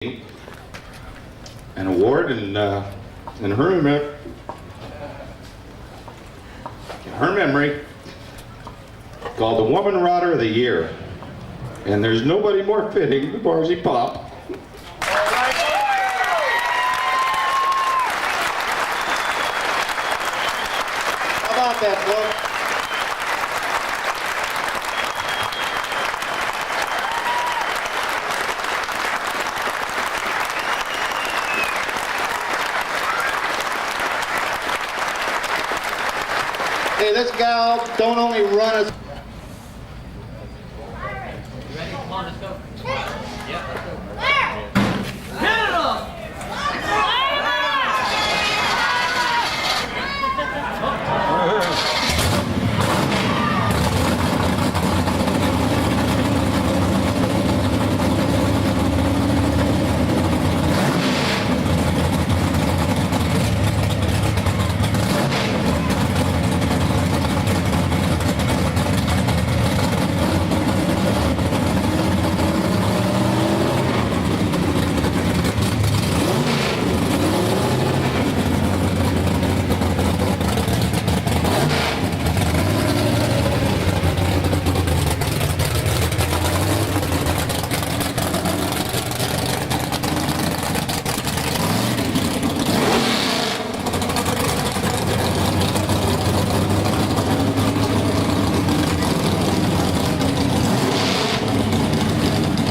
an award in her memory called the Woman Rodder of the Year, and there's nobody more fitting than Barzy Pop. How about that, folks? Hey, this gal don't only run us. Ready? Come on, let's go. Yep, let's go. Canada!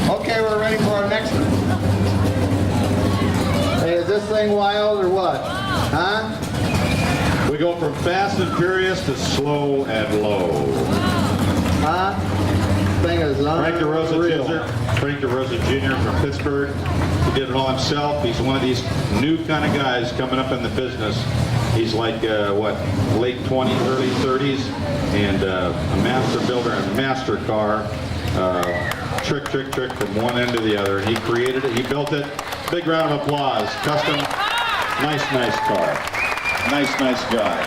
Okay, we're ready for our next one. Hey, is this thing wild or what? Huh? We go from fast and furious to slow and low. Huh? Thing is Frank unreal. DeRosa Jr. from Pittsburgh. He did it all himself. He's one of these new kind of guys coming up in the business. He's like, late 20s, early 30s, and a master builder and master car. Trick from one end to the other. And he created it, he built it. Big round of applause. Custom, nice car. Nice guy.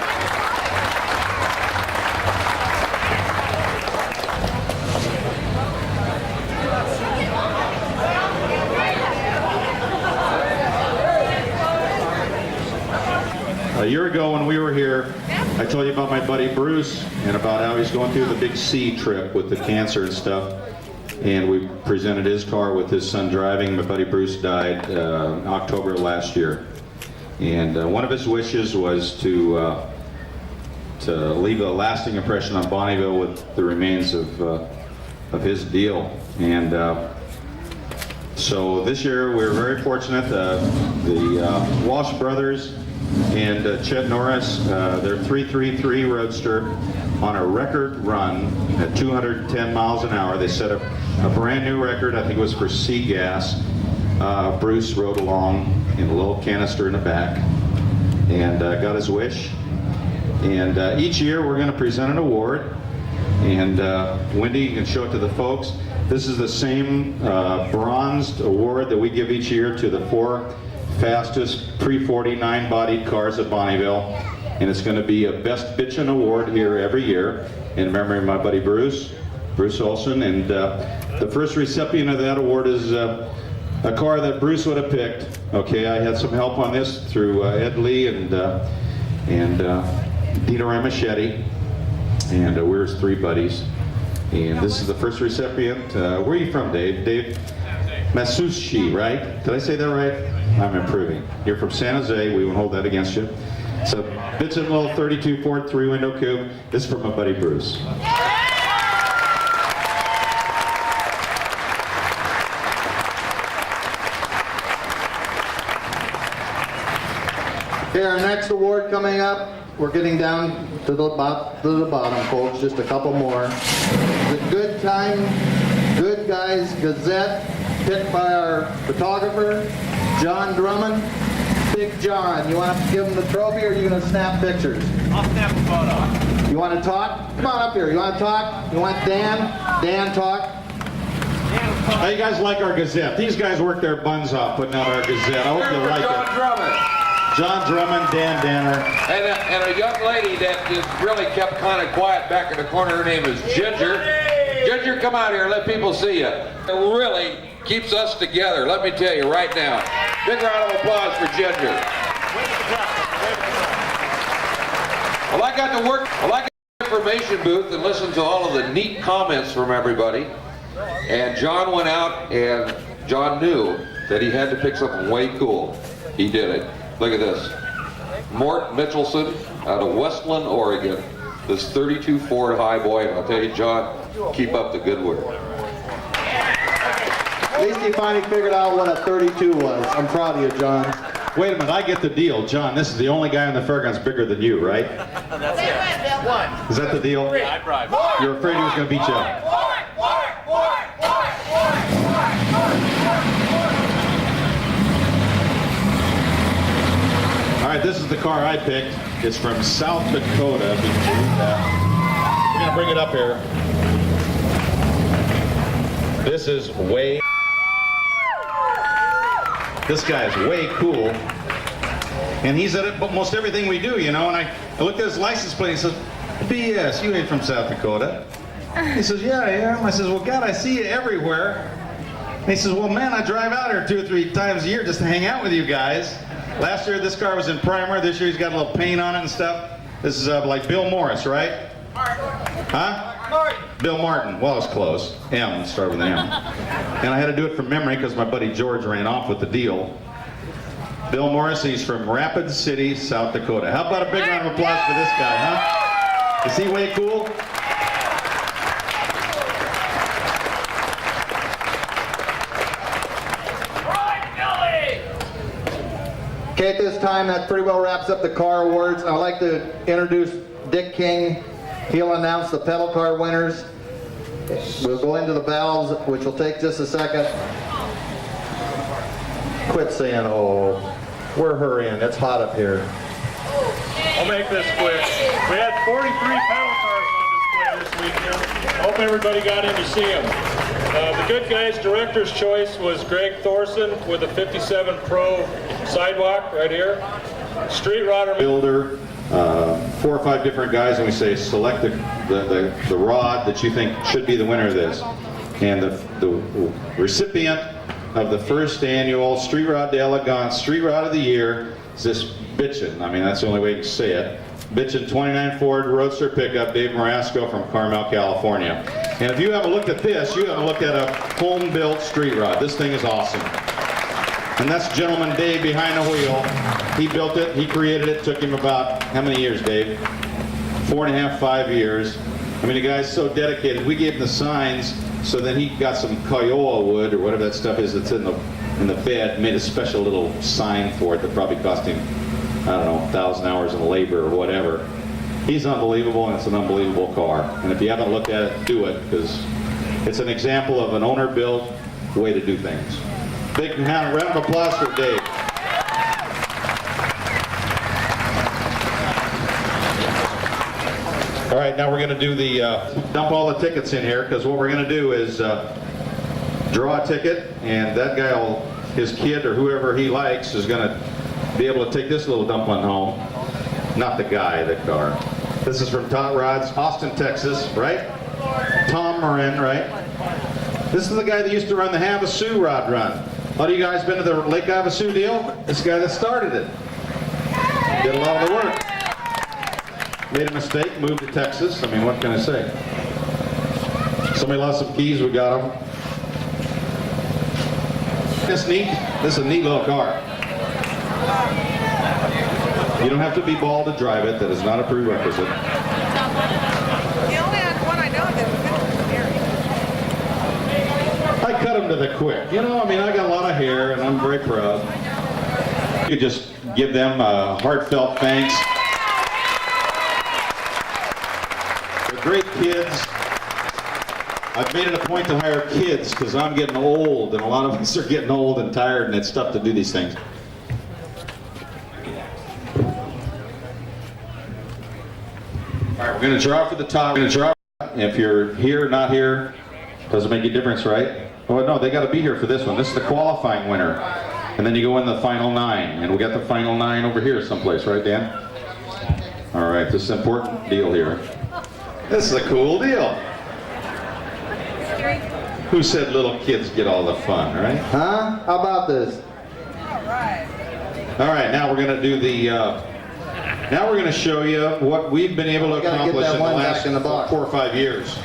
A year ago when we were here, I told you about my buddy Bruce and about how he's going through the big C trip with the cancer and stuff. And we presented his car with his son driving. My buddy Bruce died October last year. And one of his wishes was to leave a lasting impression on Bonneville with the remains of his deal. And so this year we were very fortunate. The Walsh brothers and Chet Norris, their 333 Roadster on a record run at 210 miles an hour. They set a brand new record. I think it was for sea gas. Bruce rode along in a little canister in the back and got his wish. And each year we're going to present an award. And Wendy, you can show it to the folks. This is the same bronzed award that we give each year to the 4 fastest pre-49 bodied cars at Bonneville. And it's going to be a Best Bitchin' Award here every year in memory of my buddy Bruce Olson. And the first recipient of that award is a car that Bruce would have picked. Okay, I had some help on this through Ed Lee and Dino Ramachetti, and we were his 3 buddies. And this is the first recipient. Where are you from, Dave? Dave Masushi, right? Did I say that right? I'm improving. You're from San Jose. We won't hold that against you. It's a Bitchin' little 32 Ford 3-window coupe. This is from my buddy Bruce. Okay, our next award coming up. We're getting down to the bottom, folks. Just a couple more. The Goodguys Gazette, picked by our photographer, John Drummond. Big John, you want to give him the trophy or are you going to snap pictures? I'll snap a photo. You want to talk? Come on up here. You want to talk? You want Dan? Dan, talk. How you guys like our Gazette? These guys work their buns off putting out our Gazette. I hope you like John it. Drummond. John Drummond, Dan Danner. And a young lady that just really kept kind of quiet back in the corner. Her name is Ginger. Ginger, come out here and let people see you. It really keeps us together, let me tell you right now. Big round of applause for Ginger. Well, I got to work the information booth and listen to all of the neat comments from everybody. And John went out and John knew that he had to pick something way cool. He did it. Look at this. Mort Mitchelson out of Westland, Oregon. This 32 Ford Highboy, and I'll tell you, John, keep up the good work. At least you finally figured out what a 32 was. I'm proud of you, John. Wait a minute, I get the deal. John, this is the only guy on the fairgrounds bigger than you, right? That's it. One. Is that the deal? Yeah, I bribed. You're afraid he was going to beat you up? All right, this is the car I picked. It's from South Dakota. If you can believe that. We're going to bring it up here. This is way... This guy is way cool. And he's at almost everything we do, you know. And I looked at his license plate and he says, BS, you ain't from South Dakota. He says, yeah, I am. I says, well, God, I see you everywhere. And he says, well, man, I drive out here 2 or 3 times a year just to hang out with you guys. Last year, this car was in primer. This year, he's got a little paint on it and stuff. This is like Bill Morris, right? Huh? Martin. Bill Martin. Well, it's close. M, started with an M. And I had to do it from memory because my buddy George ran off with the deal. Bill Morris, he's from Rapid City, South Dakota. How about a big round of applause for this guy, huh? Is he way cool? Okay, at this time, that pretty well wraps up the car awards. I'd like to introduce Dick King. He'll announce the pedal car winners. We'll go into the battles, which will take just a second. Quit saying, oh. We're hurrying. It's hot up here. I'll make this quick. We had 43 pedal cars on display this weekend. Hope everybody got in to see them. The Goodguys Director's Choice was Greg Thorson with a 57 Pro sidewalk right here. Street Rodder Builder, 4 or 5 different guys, and we say select the rod that you think should be the winner of this. And the recipient of the first annual Street Rod d'Elegance Street Rod of the Year is this bitchin', I mean that's the only way to say it, bitchin' 29 Ford Roadster pickup, Dave Marasco from Carmel, California. And if you haven't looked at this, you haven't looked at a home-built street rod. This thing is awesome. And that's gentleman Dave behind the wheel. He built it, he created it, took him about, how many years, Dave? 4.5, 5 years. I mean, the guy's so dedicated. We gave him the signs, so then he got some Kiowa wood, or whatever that stuff is that's in the bed, made a special little sign for it that probably cost him, I don't know, 1,000 hours in labor or whatever. He's unbelievable, and it's an unbelievable car. And if you haven't looked at it, do it, because it's an example of an owner-built way to do things. Big round of applause for Dave. All right, now we're going to do the dump all the tickets in here, because what we're going to do is draw a ticket, and that guy will, his kid or whoever he likes is going to be able to take this little dump one home. Not the guy, the car. This is from Tot Rods, Austin, Texas, right? Tom Marin, right? This is the guy that used to run the Havasu rod run. All you guys been to the Lake Havasu deal? This guy that started it. Did a lot of the work. Made a mistake, moved to Texas. I mean, what can I say? Somebody lost some keys, we got them. This neat. This is a neat little car. You don't have to be bald to drive it. That is not a prerequisite. The only one I know that was I cut them to the quick. You know, I mean, I got a lot of hair, and I'm very proud. You could just give them a heartfelt thanks. They're great kids. I've made it a point to hire kids because I'm getting old, and a lot of us are getting old and tired, and it's tough to do these things. All right, we're going to draw for the top. We're going to draw. If you're here or not here, doesn't make a difference, right? Oh no, they got to be here for this one. This is the qualifying winner, and then you go in the final 9, and we got the final 9 over here someplace, right, Dan? All right, this is an important deal here. This is a cool deal. Who said little kids get all the fun, right? Huh? How about this? All right, now we're going to do the. Now we're going to show you what we've been able to gotta get accomplish that in the one last back in the box. 4 or 5 years.